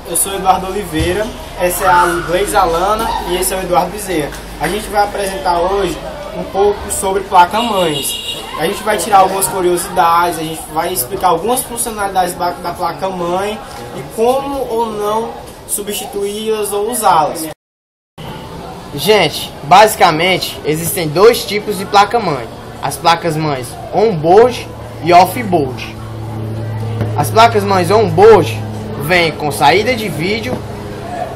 eu sou o Eduardo Oliveira, essa é a Gleice Alana e esse é o Eduardo Bezerra. A gente vai apresentar hoje um pouco sobre placa-mães. A gente vai tirar algumas curiosidades, a gente vai explicar algumas funcionalidades da placa-mãe e como ou não substituí-las ou usá-las. Gente, basicamente existem dois tipos de placa-mãe: as placas-mães on-board e off-board. As placas-mães on-board vêm com saída de vídeo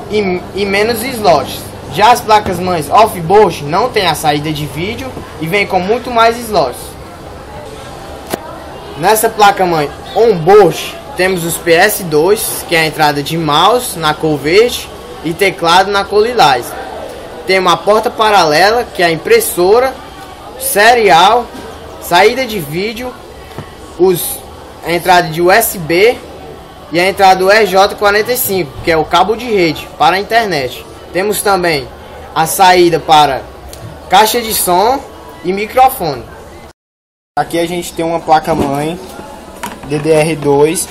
e menos slots. Já as placas-mães off-board não tem a saída de vídeo e vêm com muito mais slots. Nessa placa-mãe on-board temos os PS2, que é a entrada de mouse na cor verde e teclado na cor lilás. Tem uma porta paralela, que é a impressora, serial, saída de vídeo, a entrada de USB e a entrada do RJ45, que é o cabo de rede para a internet. Temos também a saída para caixa de som e microfone. Aqui a gente tem uma placa-mãe DDR2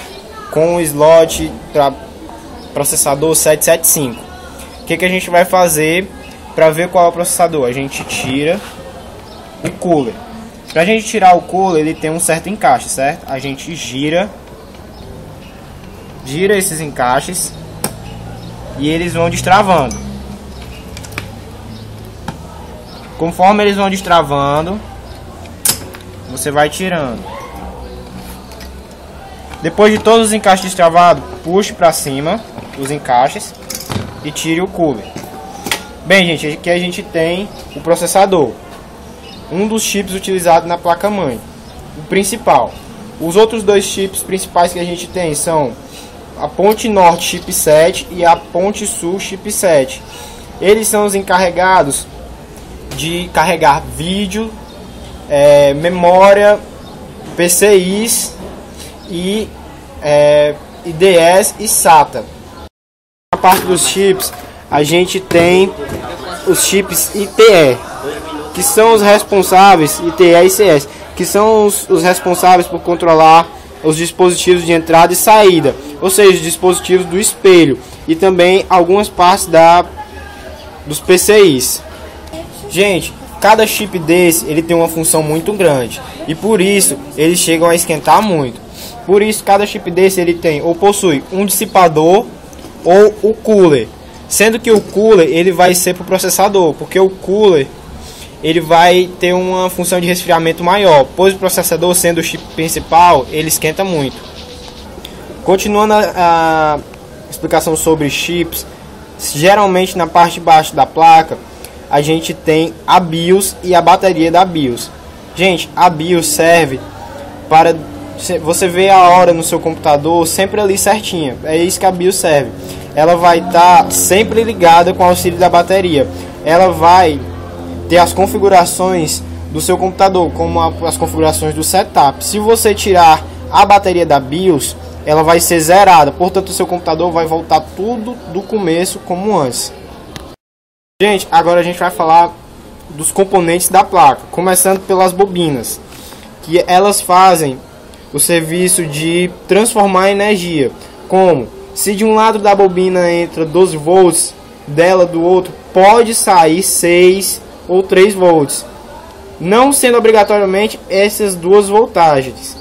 com o slot para processador 775. O que a gente vai fazer para ver qual é o processador? A gente tira o cooler. Para a gente tirar o cooler, ele tem um certo encaixe, certo? A gente gira esses encaixes e eles vão destravando. Conforme eles vão destravando, você vai tirando. Depois de todos os encaixes destravados, puxe para cima os encaixes e tire o cooler. Bem, gente, aqui a gente tem o processador, um dos chips utilizados na placa-mãe, o principal. Os outros dois chips principais que a gente tem são a ponte norte chipset e a ponte sul chipset. Eles são os encarregados de carregar vídeo, memória, PCIs e IDS e SATA. Na parte dos chips, a gente tem os chips ITE, que são os responsáveis, ITE e CS, que são os responsáveis por controlar os dispositivos de entrada e saída, ou seja, os dispositivos do espelho e também algumas partes dos PCIs. Gente, cada chip desse ele tem uma função muito grande e por isso eles chegam a esquentar muito. Por isso cada chip desse ele tem ou possui um dissipador ou o cooler, sendo que o cooler ele vai ser para o processador, porque o cooler ele vai ter uma função de resfriamento maior, pois o processador, sendo o chip principal, ele esquenta muito. Continuando a explicação sobre chips, geralmente na parte de baixo da placa a gente tem a BIOS e a bateria da BIOS. Gente, a BIOS serve para você ver a hora no seu computador sempre ali certinha. É isso que a BIOS serve. Ela vai estar sempre ligada com o auxílio da bateria. Ela vai ter as configurações do seu computador, como as configurações do setup. Se você tirar a bateria da BIOS, ela vai ser zerada. Portanto, o seu computador vai voltar tudo do começo como antes. Gente, agora a gente vai falar dos componentes da placa, começando pelas bobinas, que elas fazem o serviço de transformar a energia. Como? Se de um lado da bobina entra 12 volts, dela do outro pode sair 6 ou 3 volts, não sendo obrigatoriamente essas duas voltagens.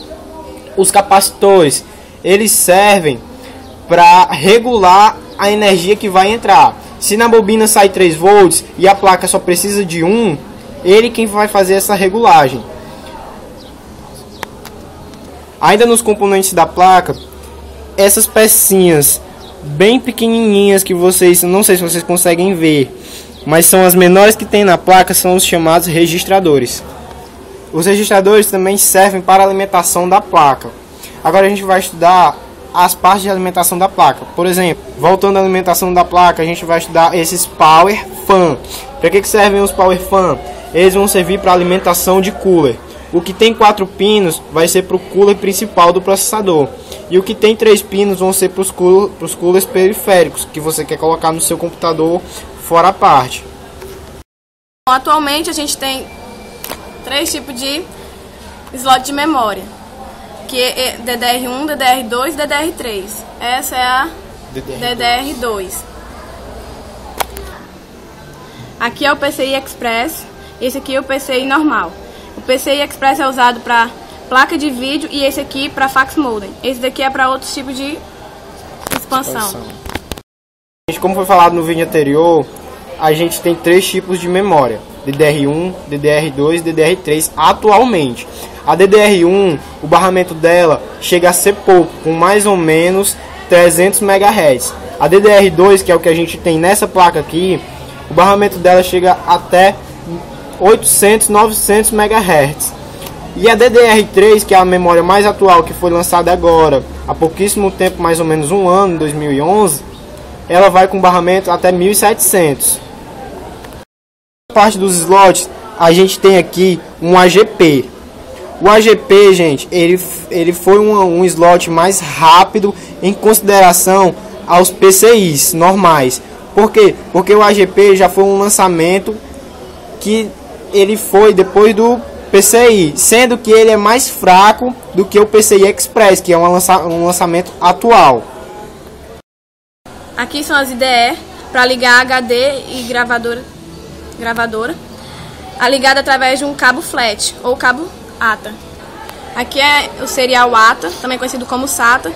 Os capacitores, eles servem para regular a energia que vai entrar. Se na bobina sai 3 volts e a placa só precisa de 1, ele quem vai fazer essa regulagem. Ainda nos componentes da placa, essas pecinhas bem pequenininhas que vocês, não sei se vocês conseguem ver, mas são as menores que tem na placa, são os chamados registradores. Os registradores também servem para a alimentação da placa. Agora a gente vai estudar as partes de alimentação da placa. Por exemplo, voltando à alimentação da placa, a gente vai estudar esses Power Fan. Para que servem os Power Fan? Eles vão servir para alimentação de cooler. O que tem 4 pinos vai ser para o cooler principal do processador. E o que tem 3 pinos vão ser para os coolers periféricos, que você quer colocar no seu computador fora a parte. Atualmente a gente tem 3 tipos de slot de memória, que é DDR1, DDR2 e DDR3. Essa é a DDR2. Aqui é o PCI Express, esse aqui é o PCI normal. O PCI Express é usado para placa de vídeo e esse aqui para fax modem. Esse daqui é para outros tipos de expansão. Como foi falado no vídeo anterior, a gente tem 3 tipos de memória: DDR1, DDR2 e DDR3 atualmente. A DDR1, o barramento dela chega a ser pouco, com mais ou menos 300 MHz. A DDR2, que é o que a gente tem nessa placa aqui, o barramento dela chega até 800, 900 MHz. E a DDR3, que é a memória mais atual, que foi lançada agora, há pouquíssimo tempo, mais ou menos um ano, em 2011, ela vai com barramento até 1700. Na parte dos slots, a gente tem aqui um AGP. O AGP, gente, ele foi um slot mais rápido em consideração aos PCIs normais. Por quê? Porque o AGP já foi um lançamento que ele foi depois do PCI, sendo que ele é mais fraco do que o PCI Express, que é um lançamento atual. Aqui são as IDE para ligar HD e gravadora, ligada através de um cabo flat ou cabo ATA. Aqui é o serial ATA, também conhecido como SATA.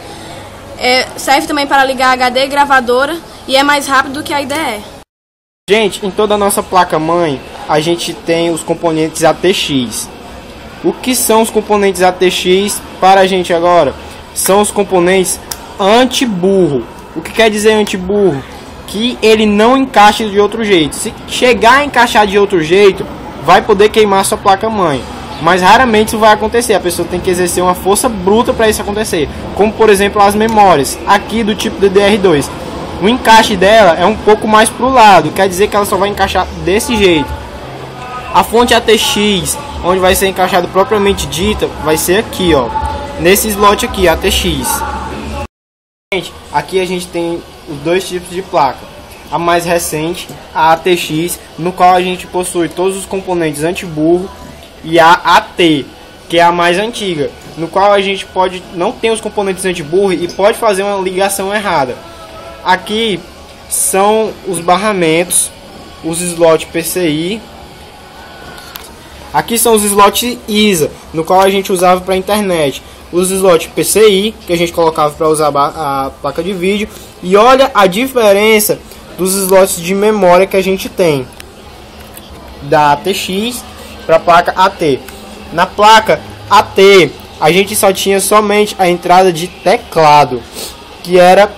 Serve também para ligar HD e gravadora e é mais rápido do que a IDE. Gente, em toda a nossa placa-mãe, a gente tem os componentes ATX. O que são os componentes ATX para a gente agora? São os componentes anti-burro. O que quer dizer anti-burro? Que ele não encaixa de outro jeito. Se chegar a encaixar de outro jeito, vai poder queimar sua placa-mãe. Mas raramente isso vai acontecer. A pessoa tem que exercer uma força bruta para isso acontecer. Como por exemplo as memórias, aqui do tipo DDR2. O encaixe dela é um pouco mais para o lado, quer dizer que ela só vai encaixar desse jeito. A fonte ATX, onde vai ser encaixado propriamente dita, vai ser aqui, ó, nesse slot aqui, ATX. Gente, aqui a gente tem os 2 tipos de placa. A mais recente, a ATX, no qual a gente possui todos os componentes anti-burro, e a AT, que é a mais antiga, no qual a gente pode não ter os componentes anti-burro e pode fazer uma ligação errada. Aqui são os barramentos, os slots PCI. Aqui são os slots ISA, no qual a gente usava para a internet. Os slots PCI, que a gente colocava para usar a placa de vídeo. E olha a diferença dos slots de memória que a gente tem da ATX para a placa AT. Na placa AT, a gente só tinha somente a entrada de teclado, que era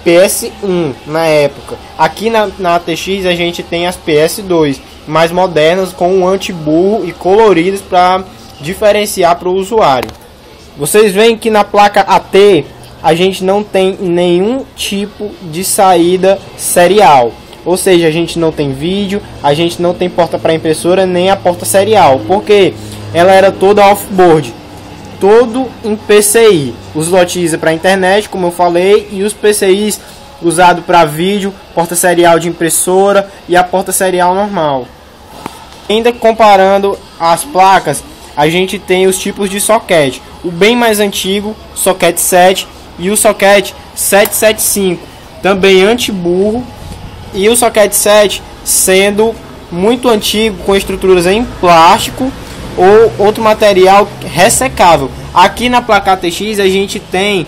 PS1 na época. Aqui na ATX a gente tem as PS2 mais modernas, com um anti-burro e coloridas para diferenciar para o usuário. Vocês veem que na placa AT a gente não tem nenhum tipo de saída serial, ou seja, a gente não tem vídeo, a gente não tem porta para impressora nem a porta serial, porque ela era toda off-board, todo em PCI. Os slot ISA para internet, como eu falei, e os PCIs usados para vídeo, porta serial de impressora e a porta serial normal. Ainda comparando as placas, a gente tem os tipos de socket. O bem mais antigo, socket 7, e o socket 775, também anti-burro, e o socket 7 sendo muito antigo, com estruturas em plástico ou outro material ressecável. Aqui na placa ATX a gente tem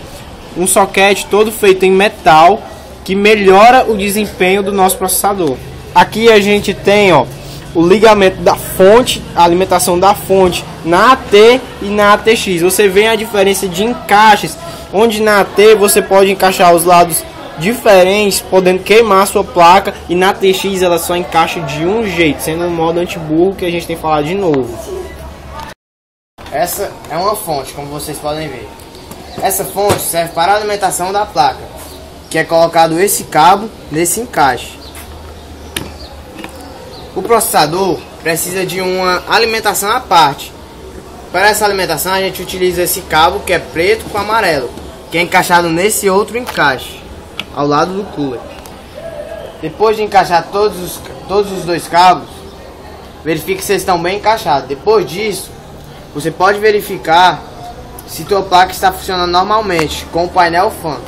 um socket todo feito em metal, que melhora o desempenho do nosso processador. Aqui a gente tem, ó, o ligamento da fonte, a alimentação da fonte na AT e na ATX. Você vê a diferença de encaixes, onde na AT você pode encaixar os lados diferentes, podendo queimar a sua placa, e na ATX ela só encaixa de um jeito, sendo um modo anti-burro, que a gente tem falado de novo. Essa é uma fonte, como vocês podem ver. Essa fonte serve para a alimentação da placa, que é colocado esse cabo nesse encaixe. O processador precisa de uma alimentação à parte. Para essa alimentação a gente utiliza esse cabo, que é preto com amarelo, que é encaixado nesse outro encaixe ao lado do cooler. Depois de encaixar todos os 2 cabos, verifique se eles estão bem encaixados. Depois disso, você pode verificar se tua placa está funcionando normalmente com o painel fan.